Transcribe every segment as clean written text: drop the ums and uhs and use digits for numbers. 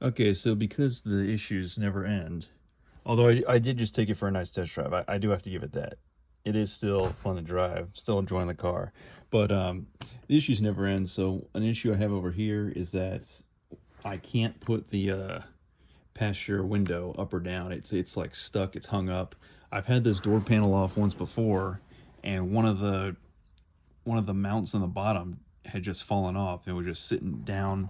Okay, so because the issues never end, although I did just take it for a nice test drive, I do have to give it that. It is still fun to drive, still enjoying the car, but the issues never end. So an issue I have over here is that I can't put the passenger window up or down. It's like stuck. It's hung up. I've had this door panel off once before, and one of the mounts on the bottom had just fallen off and was just sitting down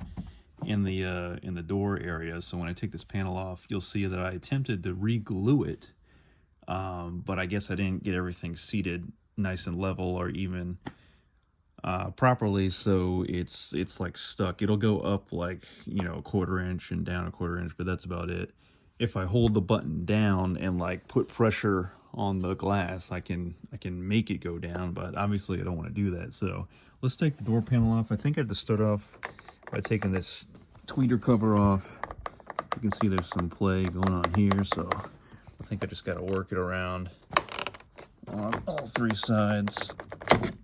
in the door area. So when I take this panel off, you'll see that I attempted to re-glue it, but I guess I didn't get everything seated nice and level or even properly. So it's like stuck. It'll go up like, a quarter inch and down a quarter inch, but that's about it. If I hold the button down and like put pressure on the glass, I can make it go down, but obviously I don't want to do that. So let's take the door panel off. I think I have to start off by taking this tweeter cover off. You can see there's some play going on here, so I think I just got to work it around on all three sides.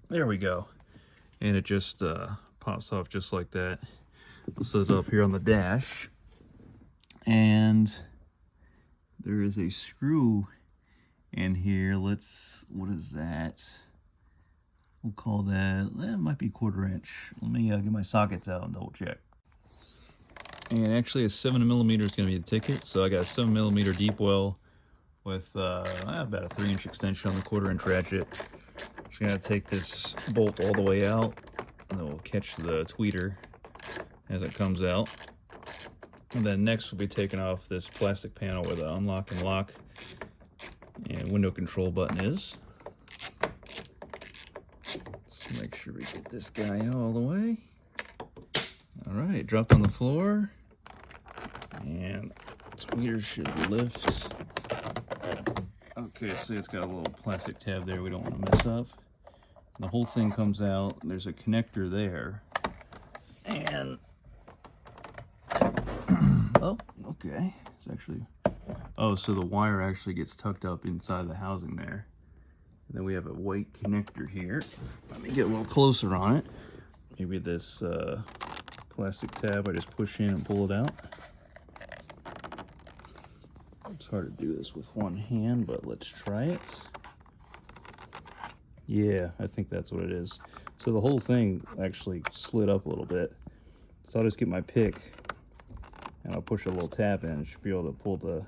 There we go. And it just pops off just like that. I'll set it up here on the dash. And there is a screw in here. What is that? We'll call that, it might be 1/4 inch. Let me get my sockets out and double check. And actually a 7mm is going to be the ticket. So I got a 7mm deep well with about a 3-inch extension on the 1/4 inch ratchet. Just going to take this bolt all the way out, and then we'll catch the tweeter as it comes out. And then next we'll be taking off this plastic panel where the unlock and lock and window control button is. So make sure we get this guy out all the way. All right, dropped on the floor, and tweeter should lift. Okay, see, it's got a little plastic tab there we don't want to mess up. The whole thing comes out. There's a connector there, and oh, okay. It's actually, so the wire actually gets tucked up inside the housing there. And then we have a white connector here. Let me get a little closer on it. Maybe this plastic tab, I just push in and pull it out. It's hard to do this with one hand, but let's try it. Yeah, I think that's what it is. So the whole thing actually slid up a little bit. So I'll just get my pick and I'll push a little tab in and should be able to pull the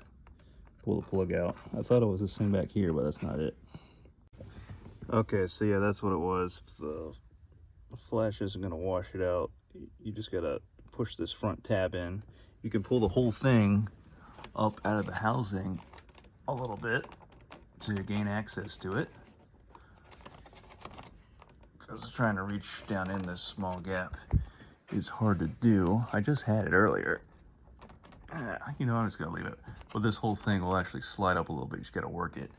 plug out. I thought it was this thing back here, but that's not it. Okay, so yeah, that's what it was. If the flash isn't gonna wash it out, you just gotta push this front tab in. You can pull the whole thing up out of the housing a little bit to gain access to it, because trying to reach down in this small gap is hard to do. I just had it earlier. I'm just gonna leave it. But this whole thing will actually slide up a little bit. You just gotta work it.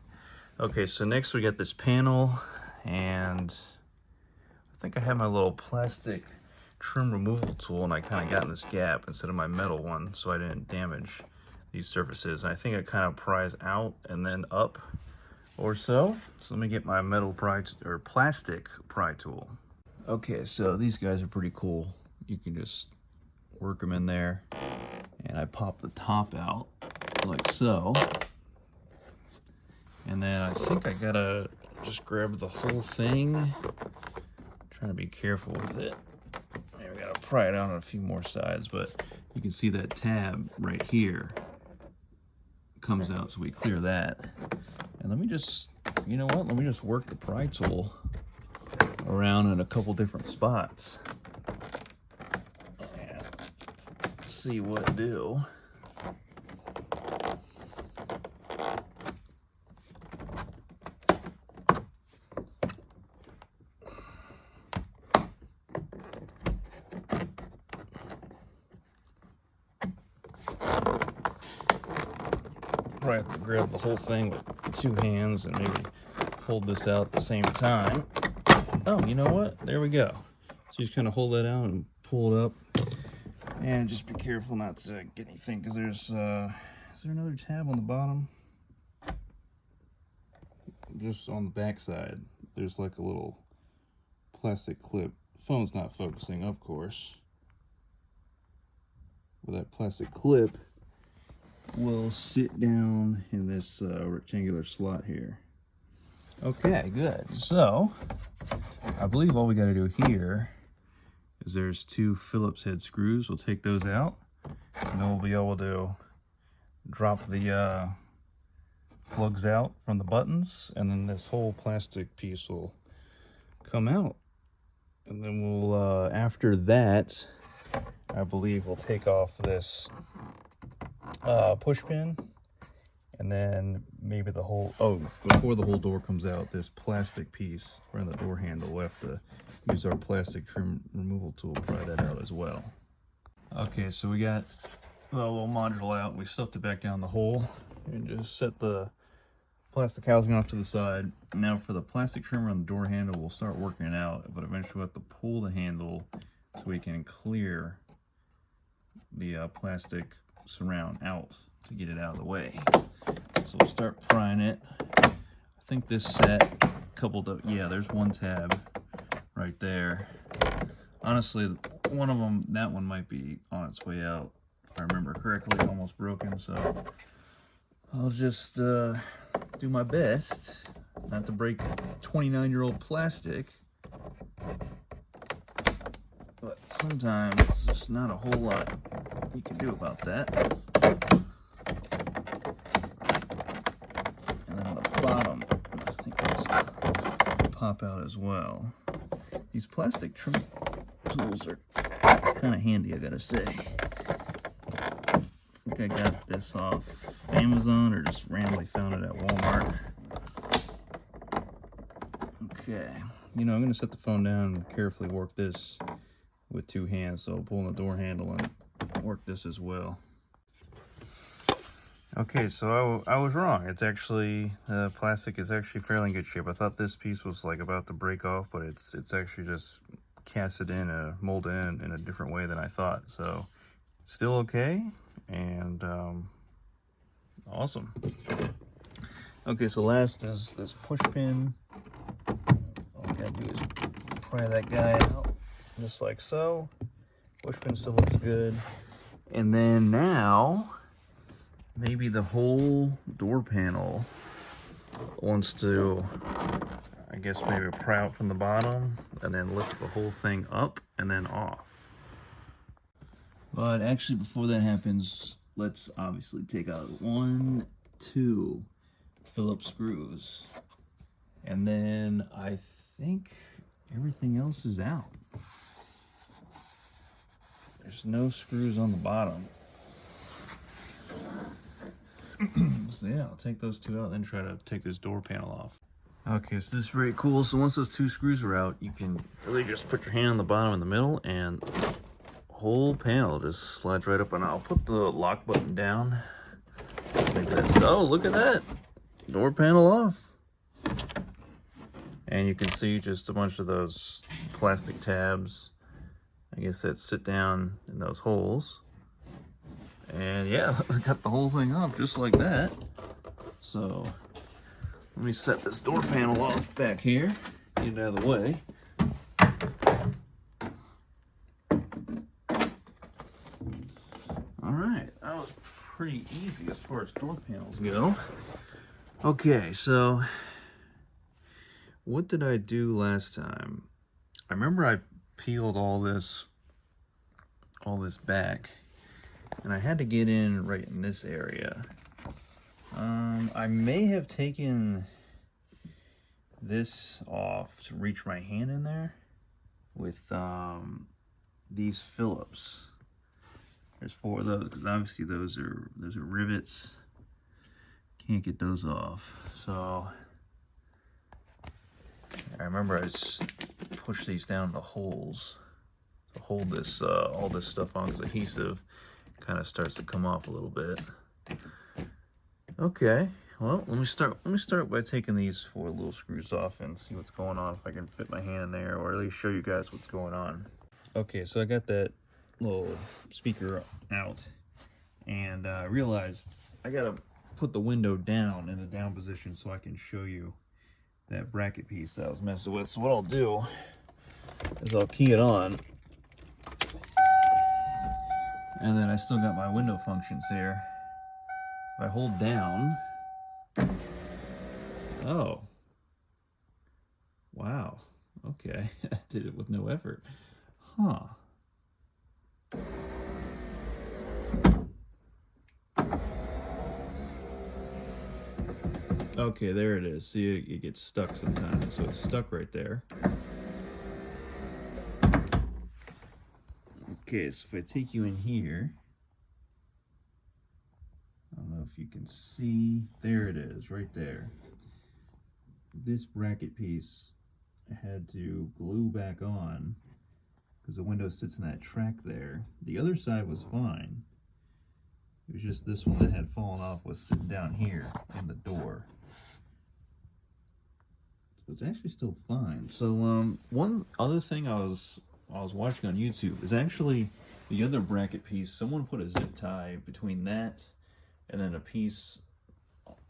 Okay, so next we got this panel, and I think I have my little plastic trim removal tool, and I kind of got in this gap instead of my metal one, so I didn't damage these surfaces. And I think it kind of pries out and then up or so. So let me get my plastic pry tool. Okay, so these guys are pretty cool. You can just work them in there, and I pop the top out like so. And then I think I gotta just grab the whole thing. I'm trying to be careful with it. And we gotta pry it out on a few more sides, but you can see that tab right here comes out, so we clear that. And let me just, let me just work the pry tool around in a couple different spots and see what it do. Probably have to grab the whole thing with 2 hands and maybe hold this out at the same time. Oh, you know what? There we go. So you just kind of hold that out and pull it up, and just be careful not to get anything, because there's is there another tab on the bottom? Just on the back side, there's like a little plastic clip. Phone's not focusing, of course. with that plastic clip will sit down in this rectangular slot here. Okay, good. So I believe all we got to do here is there's 2 Phillips head screws. We'll take those out, and then we'll be able to drop the plugs out from the buttons, and then this whole plastic piece will come out. And then we'll, after that, I believe we'll take off this push pin, and then maybe the whole, before the whole door comes out, this plastic piece around the door handle, we'll have to use our plastic trim removal tool to pry that out as well. Okay, so we got the little module out. We stuffed it back down the hole and just set the plastic housing off to the side. Now for the plastic trimmer on the door handle, we'll start working it out, but eventually we'll have to pull the handle so we can clear the plastic surround out to get it out of the way. So we'll start prying it. I think this set coupled up, yeah, there's 1 tab right there. Honestly, one of them, that one might be on its way out, if I remember correctly, almost broken, so I'll just do my best not to break 29-year-old plastic. But sometimes there's just not a whole lot you can do about that. And then the bottom, I think that's pop out as well. These plastic trim tools are kind of handy, I gotta say. I think I got this off Amazon or just randomly found it at Walmart. Okay, you know, I'm gonna set the phone down and carefully work this with 2 hands, so I'll pull on the door handle and work this as well. Okay, so I was wrong. It's actually, plastic is actually fairly in good shape. I thought this piece was like about to break off, but it's actually just casted in, molded in a different way than I thought. So still okay, and awesome. Okay, so last is this push pin. All we gotta do is pry that guy out, just like so. Push pin still looks good. And then now, maybe the whole door panel wants to, I guess maybe pry out from the bottom and then lift the whole thing up and then off. But actually before that happens, let's obviously take out 1, 2 Phillips screws. And then I think everything else is out. There's no screws on the bottom. So yeah, I'll take those 2 out and then try to take this door panel off. Okay, so this is very cool. So once those 2 screws are out, you can really just put your hand on the bottom in the middle and the whole panel just slides right up. And I'll put the lock button down. Maybe that's, oh, look at that. Door panel off. And you can see just a bunch of those plastic tabs, I guess that sit down in those holes. And yeah, I got the whole thing off just like that. So let me set this door panel off back here, get it out of the way. All right, that was pretty easy as far as door panels go. Okay, so what did I do last time? I remember I peeled all this back, and I had to get in right in this area. I may have taken this off to reach my hand in there with these Phillips. There's 4 of those because obviously those are rivets. Can't get those off. So I remember I just pushed these down the holes to hold this all this stuff on, because adhesive kind of starts to come off a little bit. Okay, well, let me start by taking these 4 little screws off and see what's going on, if I can fit my hand in there, or at least show you guys what's going on. Okay, so I got that little speaker out, and I realized I gotta put the window down in the down position so I can show you that bracket piece that I was messing with. So what I'll do is I'll key it on, And then I still got my window functions here. If I hold down, oh, wow, okay, I did it with no effort, huh. Okay, there it is. See, it gets stuck sometimes, so it's stuck right there. Okay, so if I take you in here, I don't know if you can see, there it is, right there. This bracket piece I had to glue back on because the window sits in that track there. The other side was fine. It was just this one that had fallen off was sitting down here in the door. So it's actually still fine. So one other thing I was watching on YouTube is actually the other bracket piece. Someone put a zip tie between that and then a piece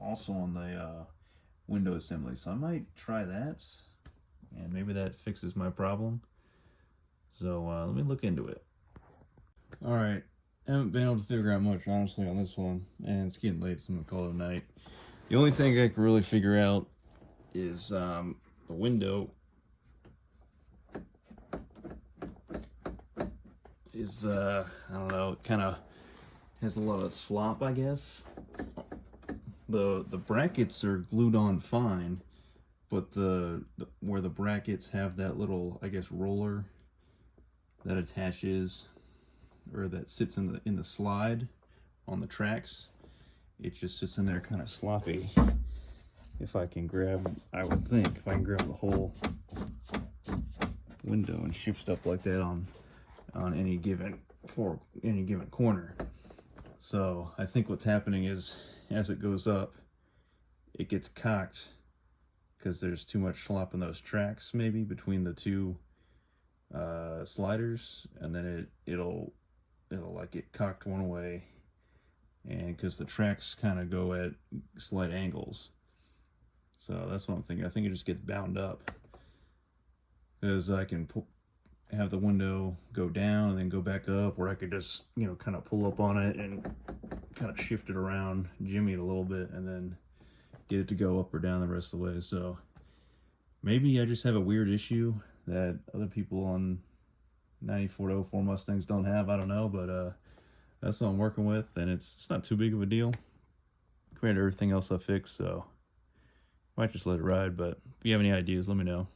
also on the window assembly. So I might try that, and maybe that fixes my problem. So let me look into it. All right, I haven't been able to figure out much honestly on this one, and it's getting late, so I'm gonna call it a night. The only thing I can really figure out is the window is I don't know, it kind of has a lot of slop, I guess. The brackets are glued on fine, but the where the brackets have that little, I guess, roller that attaches or that sits in the slide on the tracks, it just sits in there kind of sloppy. If I can grab, I would think, if I can grab the whole window and shift up like that on any given corner. So I think what's happening is as it goes up, it gets cocked because there's too much slop in those tracks, maybe between the two sliders, and then it'll like get cocked one way, and because the tracks kind of go at slight angles. So that's what I'm thinking. I think it just gets bound up because I can have the window go down and then go back up, or I could just, you know, kind of pull up on it and kind of shift it around, jimmy it a little bit, and then get it to go up or down the rest of the way. So maybe I just have a weird issue that other people on 94 to 04 Mustangs don't have. I don't know, but that's what I'm working with, and it's not too big of a deal compared to everything else I fixed, so might just let it ride. But if you have any ideas, let me know.